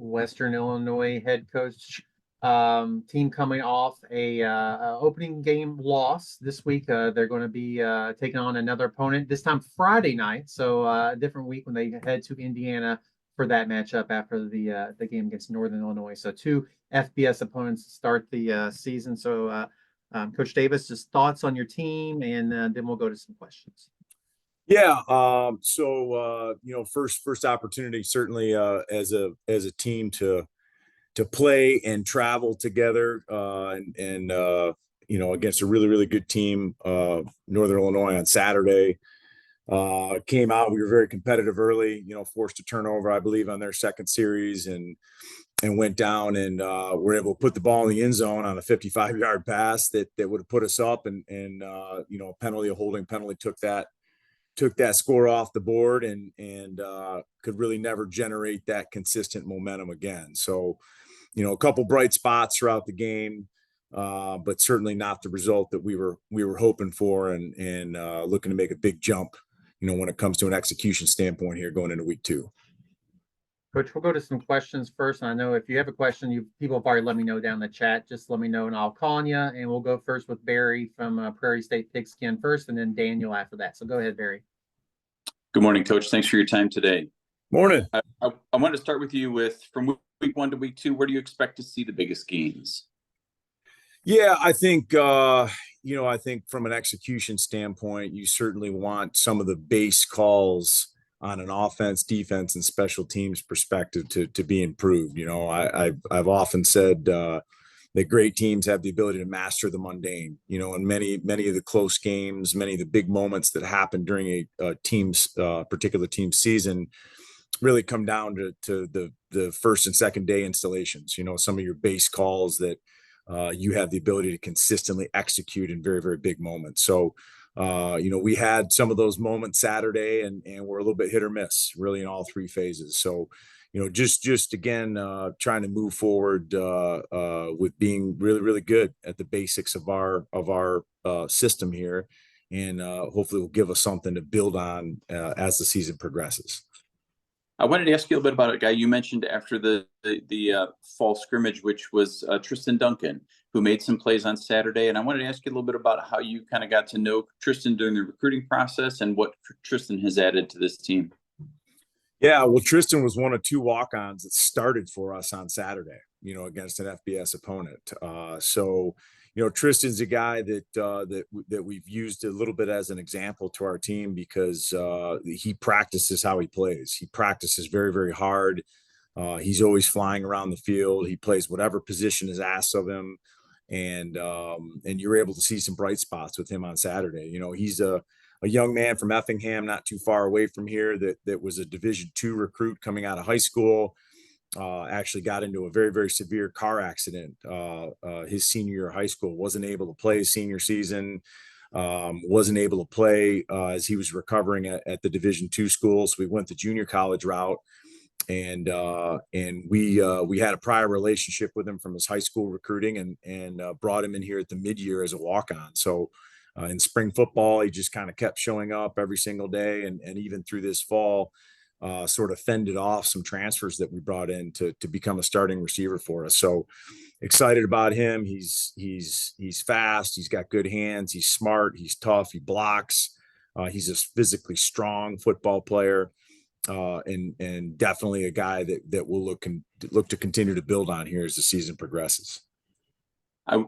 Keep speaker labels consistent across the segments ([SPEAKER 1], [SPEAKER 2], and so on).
[SPEAKER 1] Western Illinois head coach. Team coming off a opening game loss this week. They're going to be taking on another opponent this time Friday night. So a different week when they head to Indiana for that matchup after the game against Northern Illinois. So two FBS opponents to start the season. So Coach Davis, just thoughts on your team, and then we'll go to some questions.
[SPEAKER 2] Yeah. First opportunity certainly as a team to play and travel together against a really, really good team, Northern Illinois on Saturday. Came out, we were very competitive early, forced a turnover, I believe, on their second series and went down and were able to put the ball in the end zone on a 55-yard pass that would have put us up and a holding penalty took that score off the board and could really never generate that consistent momentum again. So, a couple bright spots throughout the game, but certainly not the result that we were hoping for and looking to make a big jump, when it comes to an execution standpoint here going into week 2.
[SPEAKER 1] Coach, we'll go to some questions first. And I know if you have a question, people have already let me know down in the chat. Just let me know and I'll call on you. And we'll go first with Barry from Prairie State Pigskin first, and then Daniel after that. So go ahead, Barry.
[SPEAKER 3] Good morning, Coach. Thanks for your time today.
[SPEAKER 2] Morning.
[SPEAKER 3] I wanted to start with you from week 1 to week 2, where do you expect to see the biggest gains?
[SPEAKER 2] Yeah, I think from an execution standpoint, you certainly want some of the base calls on an offense, defense, and special teams perspective to be improved. I've often said that great teams have the ability to master the mundane. And many of the close games, many of the big moments that happen during a team's particular team season really come down to the first and second day installations. Some of your base calls that you have the ability to consistently execute in very, very big moments. So, we had some of those moments Saturday and we're a little bit hit or miss really in all 3 phases. So, just again, trying to move forward with being really, really good at the basics of our system here. And hopefully will give us something to build on as the season progresses.
[SPEAKER 3] I wanted to ask you a little bit about a guy you mentioned after the fall scrimmage, which was Tristan Duncan, who made some plays on Saturday. And I wanted to ask you a little bit about how you kind of got to know Tristan during the recruiting process and what Tristan has added to this team.
[SPEAKER 2] Yeah, well, Tristan was one of 2 walk-ons that started for us on Saturday, against an FBS opponent. Tristan's a guy that we've used a little bit as an example to our team because he practices how he plays. He practices very, very hard. He's always flying around the field. He plays whatever position is asked of him. And you're able to see some bright spots with him on Saturday. He's a young man from Effingham, not too far away from here, that was a Division II recruit coming out of high school. Actually got into a very, very severe car accident his senior year of high school. Wasn't able to play his senior season. Wasn't able to play as he was recovering at the Division II school. So we went the junior college route, and we had a prior relationship with him from his high school recruiting, and brought him in here at the mid-year as a walk-on. So in spring football, he just kind of kept showing up every single day, and even through this fall. Sort of fended off some transfers that we brought in to become a starting receiver for us. So excited about him. He's fast. He's got good hands. He's smart. He's tough. He blocks. He's a physically strong football player, and definitely a guy that we'll look to continue to build on here as the season progresses.
[SPEAKER 3] I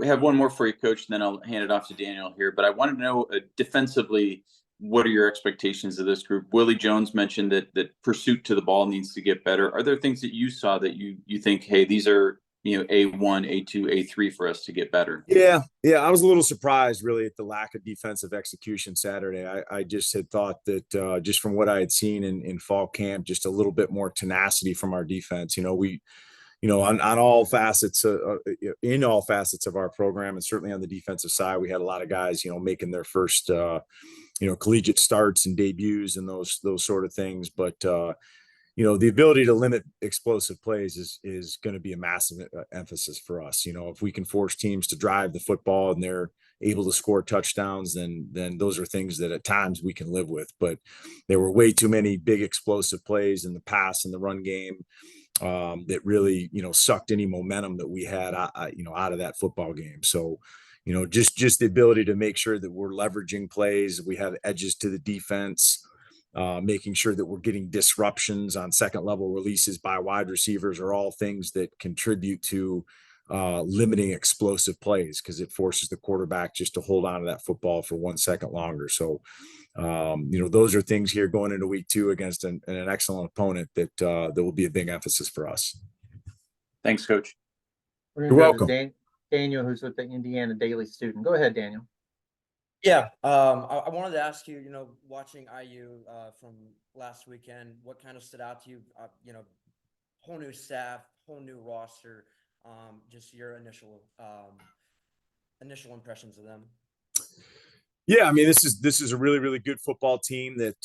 [SPEAKER 3] have one more for you, Coach, and then I'll hand it off to Daniel here. But I wanted to know defensively, what are your expectations of this group? Willie Jones mentioned that pursuit to the ball needs to get better. Are there things that you saw that you think, hey, these are A1, A2, A3 for us to get better?
[SPEAKER 2] Yeah. I was a little surprised really at the lack of defensive execution Saturday. I just had thought that just from what I had seen in fall camp, just a little bit more tenacity from our defense. On all facets, in all facets of our program, and certainly on the defensive side, we had a lot of guys, making their first, collegiate starts and debuts and those sort of things. But, the ability to limit explosive plays is going to be a massive emphasis for us. If we can force teams to drive the football and they're able to score touchdowns, then those are things that at times we can live with. But there were way too many big explosive plays in the pass and the run game. that really, sucked any momentum that we had, out of that football game. So, just the ability to make sure that we're leveraging plays, we have edges to the defense, making sure that we're getting disruptions on second level releases by wide receivers are all things that contribute to limiting explosive plays, because it forces the quarterback just to hold on to that football for 1 second longer. So, those are things here going into week 2 against an excellent opponent that will be a big emphasis for us.
[SPEAKER 3] Thanks, Coach.
[SPEAKER 1] We're
[SPEAKER 2] You're
[SPEAKER 1] going to go
[SPEAKER 2] welcome.
[SPEAKER 1] to Daniel, who's with the Indiana Daily Student. Go ahead, Daniel.
[SPEAKER 4] Yeah, I wanted to ask you, watching IU from last weekend, what kind of stood out to you? Whole new staff, whole new roster, just your initial impressions of them.
[SPEAKER 2] Yeah, I mean, this is a really, really good football team that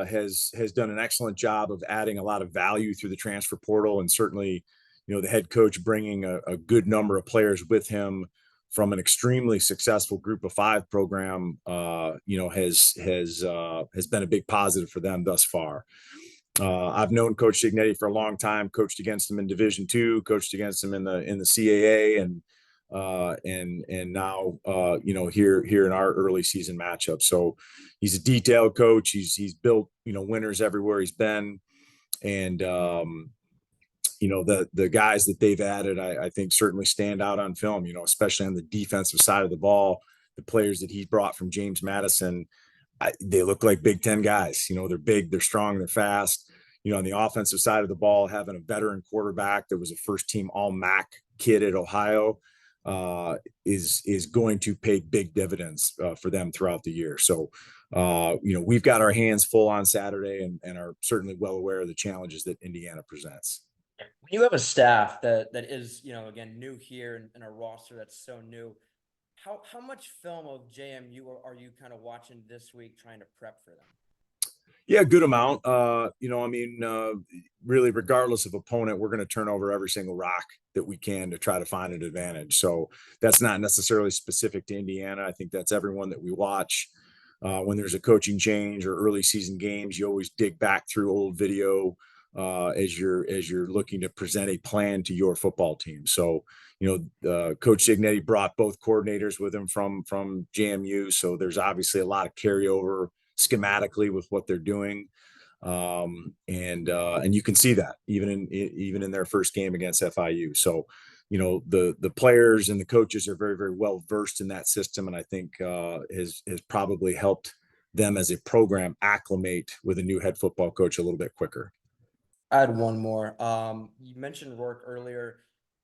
[SPEAKER 2] has done an excellent job of adding a lot of value through the transfer portal, and certainly, the head coach bringing a good number of players with him from an extremely successful Group of 5 program. Has been a big positive for them thus far. I've known Coach Signetti for a long time. Coached against him in Division II, coached against him in the CAA, and now here in our early season matchup. So he's a detailed coach. He's built winners everywhere he's been, and the guys that they've added, I think certainly stand out on film. Especially on the defensive side of the ball, the players that he's brought from James Madison, they look like Big Ten guys. They're big, they're strong, they're fast. On the offensive side of the ball, having a veteran quarterback that was a first team All MAC kid at Ohio is going to pay big dividends for them throughout the year. So, we've got our hands full on Saturday, and are certainly well aware of the challenges that Indiana presents.
[SPEAKER 4] When you have a staff that is, again, new here and a roster that's so new, how much film of JMU are you kind of watching this week trying to prep for them?
[SPEAKER 2] Yeah, good amount. Really, regardless of opponent, we're going to turn over every single rock that we can to try to find an advantage. So that's not necessarily specific to Indiana. I think that's everyone that we watch. When there's a coaching change or early season games, you always dig back through old video as you're looking to present a plan to your football team. So, Coach Signetti brought both coordinators with him from JMU. So there's obviously a lot of carryover schematically with what they're doing. And you can see that even in their first game against FIU. So, the players and the coaches are very, very well versed in that system. And I think has probably helped them as a program acclimate with a new head football coach a little bit quicker.
[SPEAKER 4] I had one more. You mentioned Rourke earlier.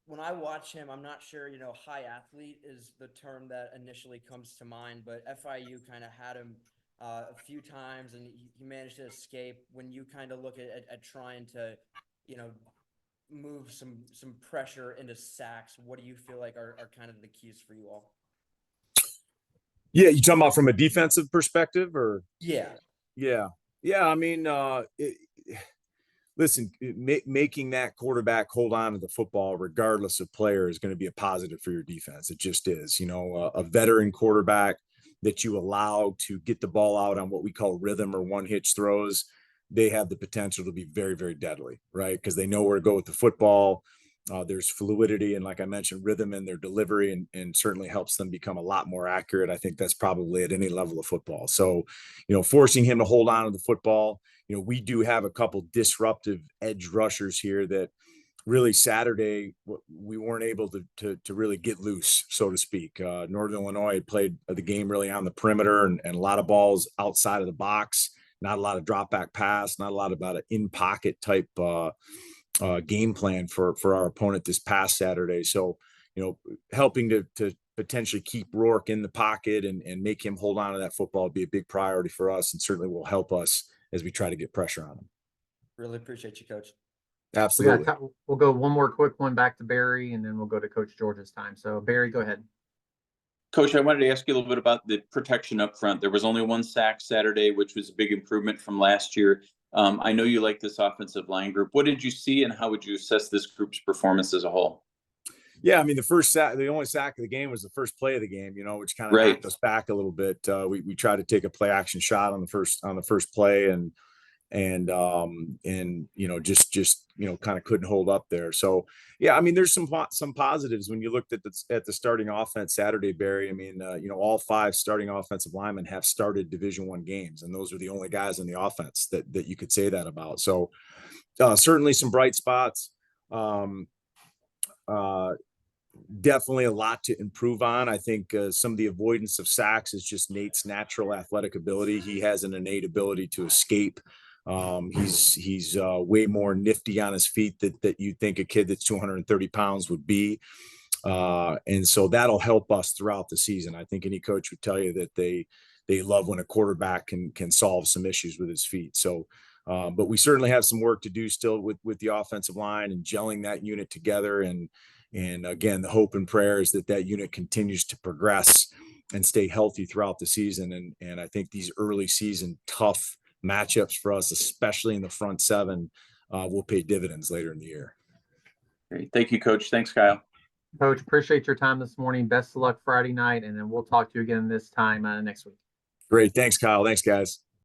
[SPEAKER 4] When I watch him, I'm not sure, high athlete is the term that initially comes to mind, but FIU kind of had him a few times, and he managed to escape. When you kind of look at trying to, move some pressure into sacks, what do you feel like are kind of the keys for you all?
[SPEAKER 2] Yeah, you talking about from a defensive perspective, or?
[SPEAKER 4] Yeah.
[SPEAKER 2] I mean, listen, making that quarterback hold on to the football, regardless of player, is going to be a positive for your defense. It just is. A veteran quarterback that you allow to get the ball out on what we call rhythm or one hitch throws, they have the potential to be very, very deadly, right? Because they know where to go with the football. There's fluidity and, like I mentioned, rhythm in their delivery, and certainly helps them become a lot more accurate. I think that's probably at any level of football. So, forcing him to hold on to the football. We do have a couple disruptive edge rushers here that really Saturday we weren't able to really get loose, so to speak. Northern Illinois played the game really on the perimeter, and a lot of balls outside of the box, not a lot of drop back pass, not a lot about an in pocket type game plan for our opponent this past Saturday. So, helping to potentially keep Rourke in the pocket and make him hold on to that football would be a big priority for us, and certainly will help us as we try to get pressure on him.
[SPEAKER 4] Really appreciate you, Coach.
[SPEAKER 2] Absolutely.
[SPEAKER 1] We'll go one more quick one back to Barry, and then we'll go to Coach George's time. So Barry, go ahead.
[SPEAKER 3] Coach, I wanted to ask you a little bit about the protection up front. There was only one sack Saturday, which was a big improvement from last year. I know you like this offensive line group. What did you see, and how would you assess this group's performance as a whole?
[SPEAKER 2] Yeah, I mean, the only sack of the game was the first play of the game, which kind of knocked us back a little bit. We tried to take a play action shot on the first play, and and just kind of couldn't hold up there. So yeah, I mean, there's some positives when you looked at the starting offense Saturday, Barry. I mean, all 5 starting offensive linemen have started Division I games, and those are the only guys in the offense that you could say that about. So certainly some bright spots. Definitely a lot to improve on. I think some of the avoidance of sacks is just Nate's natural athletic ability. He has an innate ability to escape. He's way more nifty on his feet that you think a kid that's 230 pounds would be. And so that'll help us throughout the season. I think any coach would tell you that they love when a quarterback can solve some issues with his feet. So, but we certainly have some work to do still with the offensive line and gelling that unit together. And again, the hope and prayer is that unit continues to progress and stay healthy throughout the season. And I think these early season tough matchups for us, especially in the front 7, will pay dividends later in the year.
[SPEAKER 3] Great. Thank you, Coach. Thanks, Kyle.
[SPEAKER 1] Coach, appreciate your time this morning. Best of luck Friday night, and then we'll talk to you again this time next week.
[SPEAKER 2] Great. Thanks, Kyle. Thanks, guys.